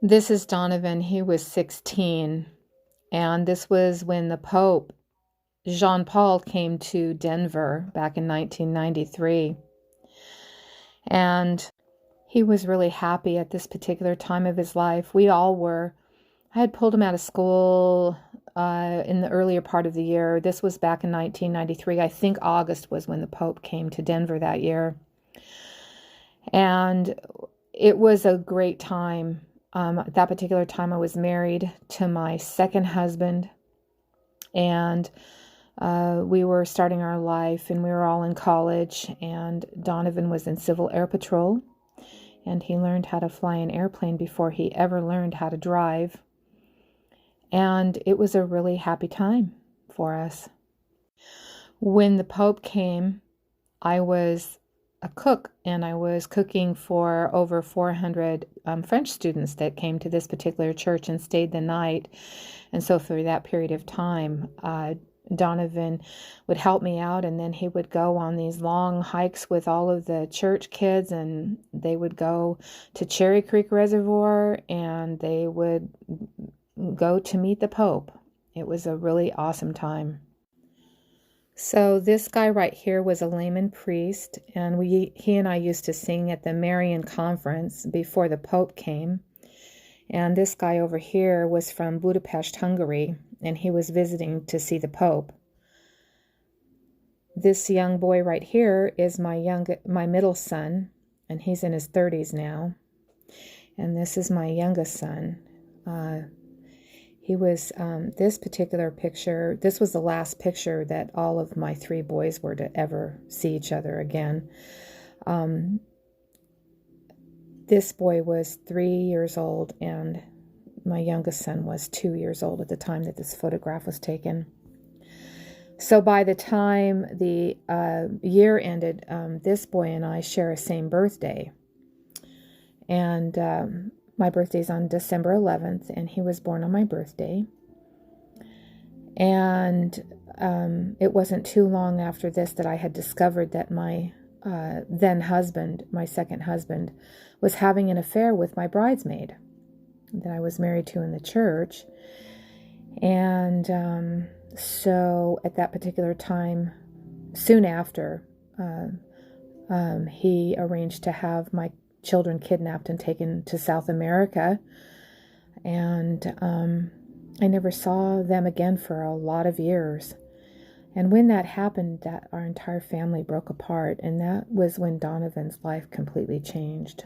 This is Donovan. He was 16, and this was when the Pope, Jean Paul, came to Denver back in 1993. And he was really happy at this particular time of his life. We all were. I had pulled him out of school in the earlier part of the year. This was back in 1993. I think August was when the Pope came to Denver that year. And it was a great time. At that particular time, I was married to my second husband, and we were starting our life, and we were all in college, and Donovan was in Civil Air Patrol, and he learned how to fly an airplane before he ever learned how to drive, and it was a really happy time for us. When the Pope came, I was a cook, and I was cooking for over 400 French students that came to this particular church and stayed the night. And so for that period of time, Donovan would help me out, and then he would go on these long hikes with all of the church kids, and they would go to Cherry Creek Reservoir, and they would go to meet the Pope. It was a really awesome time. So this guy right here was a layman priest, and he and I used to sing at the Marian conference before the Pope came. And this guy over here was from Budapest, Hungary, and he was visiting to see the Pope. This young boy right here is my middle son, and he's in his 30s now. And this is my youngest son. He was, this particular picture, this was the last picture that all of my three boys were to ever see each other again. This boy was 3 years old, and my youngest son was 2 years old at the time that this photograph was taken. So by the time the year ended, this boy and I share a same birthday. And my birthday's on December 11th, and he was born on my birthday. And it wasn't too long after this that I had discovered that my then husband, my second husband, was having an affair with my bridesmaid that I was married to in the church. And so at that particular time, soon after, he arranged to have my children kidnapped and taken to South America, and I never saw them again for a lot of years. And when that happened, that our entire family broke apart, and that was when Donovan's life completely changed.